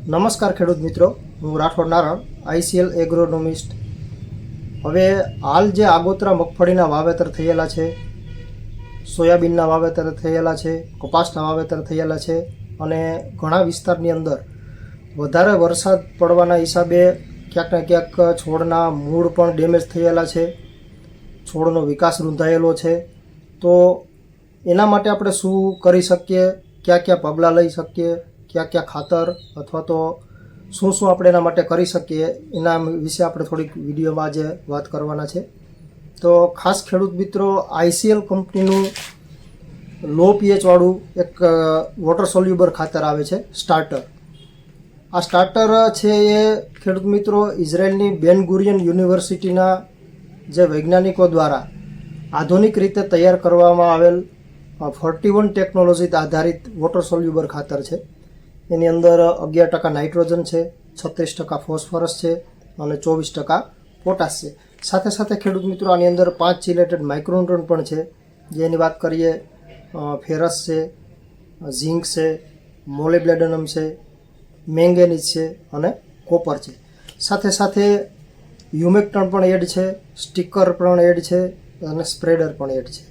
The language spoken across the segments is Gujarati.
નમસ્કાર ખેડૂત મિત્રો, હું રાઠોડ નારણ આઈસીએલ એગ્રોનોમિસ્ટ। હવે હાલ જે આગોતરા મગફળીના વાવેતર થયેલા છે, સોયાબીનના વાવેતર થયેલા છે, કપાસના વાવેતર થયેલા છે અને ઘણા વિસ્તારની અંદર વધારે વરસાદ પડવાના હિસાબે ક્યાંક ને ક્યાંક છોડના મૂળ પણ ડેમેજ થયેલા છે, છોડનો વિકાસ રૂંધાયેલો છે। તો એના માટે આપણે શું કરી શકીએ, કયા કયા પગલાં લઈ શકીએ, કયા કયા ખાતર અથવા તો શું આપણે એના માટે કરી શકીએ, એના વિશે આપણે થોડીક વિડીયોમાં આજે વાત કરવાના છે। તો ખાસ ખેડૂત મિત્રો, આઈસીએલ કંપનીનું લો પીએચવાળું એક વોટર સોલ્યુબર ખાતર આવે છે, સ્ટાર્ટર। આ સ્ટાર્ટર છે એ ખેડૂત મિત્રો ઇઝરાયલની બેન ગુરિયન યુનિવર્સિટીના જે વૈજ્ઞાનિકો દ્વારા આધુનિક રીતે તૈયાર કરવામાં આવેલ 41 ટેકનોલોજી આધારિત વોટર સોલ્યુબર ખાતર છે। એની અંદર 11% નાઇટ્રોજન છે, 36% ફોસ્ફરસ છે અને 24% પોટાશ છે। સાથે સાથે ખેડૂત મિત્રો આની અંદર 5 ચિલેટેડ માઇક્રોન્યુટ્રન પણ છે, જેની વાત કરીએ ફેરસ છે, ઝિંક છે, મોલિબ્લેડનમ છે, મેંગેનીઝ છે અને કોપર છે। સાથે સાથે હ્યુમેક્ટન પણ એડ છે, સ્ટીકર પણ એડ છે અને સ્પ્રેડર પણ એડ છે।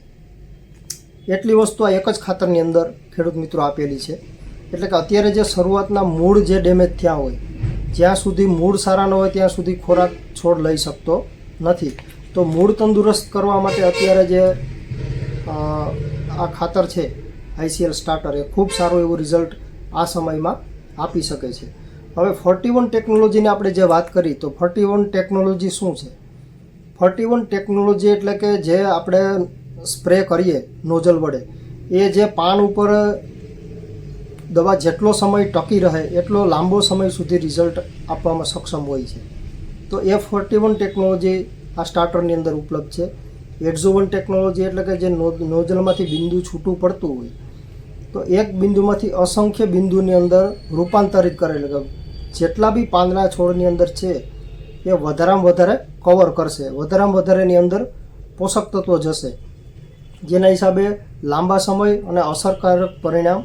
એટલી વસ્તુ આ એક જ ખાતરની અંદર ખેડૂત મિત્રો આપેલી છે। એટલે કે અત્યારે જે શરૂઆતના મૂળ જે ડેમેજ થયા હોય, જ્યાં સુધી મૂળ સારા ન હોય ત્યાં સુધી ખોરાક છોડ લઈ શકતો નથી। તો મૂળ તંદુરસ્ત કરવા માટે અત્યારે જે આ ખાતર છે આઈસીએલ સ્ટાર્ટર, એ ખૂબ સારું એવું રિઝલ્ટ આ સમયમાં આપી શકે છે। હવે 41 ટેકનોલોજીની આપણે જે વાત કરી, તો 41 ટેકનોલોજી શું છે? 41 ટેકનોલોજી એટલે કે જે આપણે સ્પ્રે કરીએ નોઝલ વડે, એ જે પાન ઉપર દવા જેટલો સમય ટકી રહે એટલો લાંબો સમય સુધી રિઝલ્ટ આપવામાં સક્ષમ હોય છે। તો એ 41 ટેકનોલોજી આ સ્ટાર્ટરની અંદર ઉપલબ્ધ છે। એડઝોવન ટેકનોલોજી એટલે કે જે નોઝલમાંથી બિંદુ છૂટું પડતું હોય, તો એક બિંદુમાંથી અસંખ્ય બિંદુની અંદર રૂપાંતરિત કરેલ, જેટલા બી પાંદડા છોડની અંદર છે એ વધારેમાં વધારે કવર કરશે, વધારેમાં વધારે એની અંદર પોષક તત્વો જશે, જેના હિસાબે લાંબા સમય અને અસરકારક પરિણામ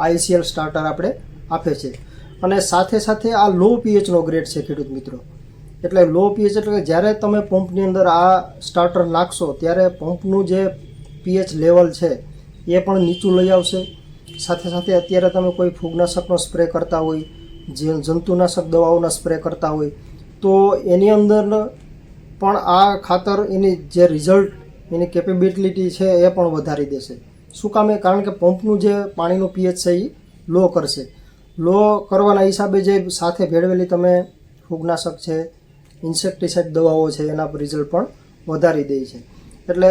આઈસીએલ સ્ટાર્ટર આપણે આપે છે। અને સાથે સાથે આ લો પીએચનો ગ્રેડ છે ખેડૂત મિત્રો। એટલે લો પીએચ એટલે કે જ્યારે તમે પંપની અંદર આ સ્ટાર્ટર નાખશો ત્યારે પંપનું જે પીએચ લેવલ છે એ પણ નીચું લઈ આવશે। સાથે સાથે અત્યારે તમે કોઈ ફૂગનાશકનો સ્પ્રે કરતા હોય, જે જંતુનાશક દવાઓના સ્પ્રે કરતા હોય, તો એની અંદર પણ આ ખાતર એની જે રિઝલ્ટ, એની કેપેબિલિટી છે એ પણ વધારી દેશે। શું કામે? કારણ કે પંપનું જે પાણીનું પીએચ છે એ લો કરશે। લો કરવાના હિસાબે જે સાથે ભેળવેલી તમે ફૂગનાશક છે, ઇન્સેક્ટિસાઇડ દવાઓ છે, એના પર રિઝલ્ટ પણ વધારી દે છે। એટલે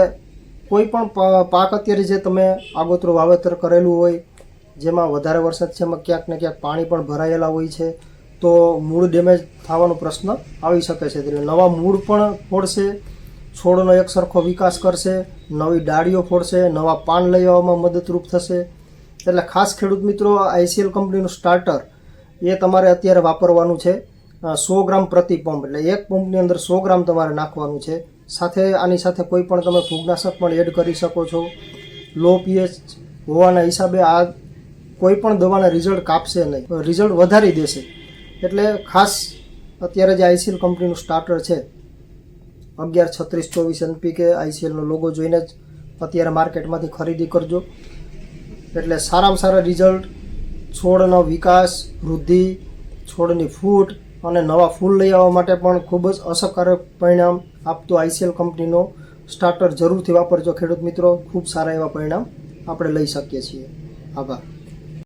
કોઈ પણ પાક અત્યારે જે તમે આગોતરું વાવેતર કરેલું હોય, જેમાં વધારે વરસાદ છે, એમાં ક્યાંક ને ક્યાંક પાણી પણ ભરાયેલા હોય છે, તો મૂળ ડેમેજ થવાનો પ્રશ્ન આવી શકે છે। એટલે નવા મૂળ પણ ફોડશે, છોડનો એક સરખો વિકાસ કરશે, નવી ડાળીઓ ફોડશે, નવા પાન લઈ આવવામાં મદદરૂપ થશે। એટલે ખાસ ખેડૂત મિત્રો, આઈસીએલ કંપનીનું સ્ટાર્ટર એ તમારે અત્યારે વાપરવાનું છે 100 ગ્રામ પ્રતિ પંપ। એટલે એક પંપની અંદર 100 ગ્રામ તમારે નાખવાનું છે। સાથે આની સાથે કોઈ પણ તમે ફૂગનાશક પણ એડ કરી શકો છો। લો પીએચ હોવાના હિસાબે આ કોઈ પણ દવાના રિઝલ્ટ કાપશે નહીં, રિઝલ્ટ વધારી દેશે। એટલે ખાસ અત્યારે જે આઈસીએલ કંપનીનું સ્ટાર્ટર છે 11-36-24 NPK આઈસીએલનો લોગો જોઈને જ અત્યારે માર્કેટમાંથી ખરીદી કરજો। એટલે સારામાં સારા રિઝલ્ટ, છોડનો વિકાસ, વૃદ્ધિ, છોડની ફૂટ અને નવા ફૂલ લઈ આવવા માટે પણ ખૂબ જ અસરકારક પરિણામ આપતું આઈસીએલ કંપનીનો સ્ટાર્ટર જરૂરથી વાપરજો ખેડૂત મિત્રો। ખૂબ સારા એવા પરિણામ આપણે લઈ શકીએ છીએ। આભાર।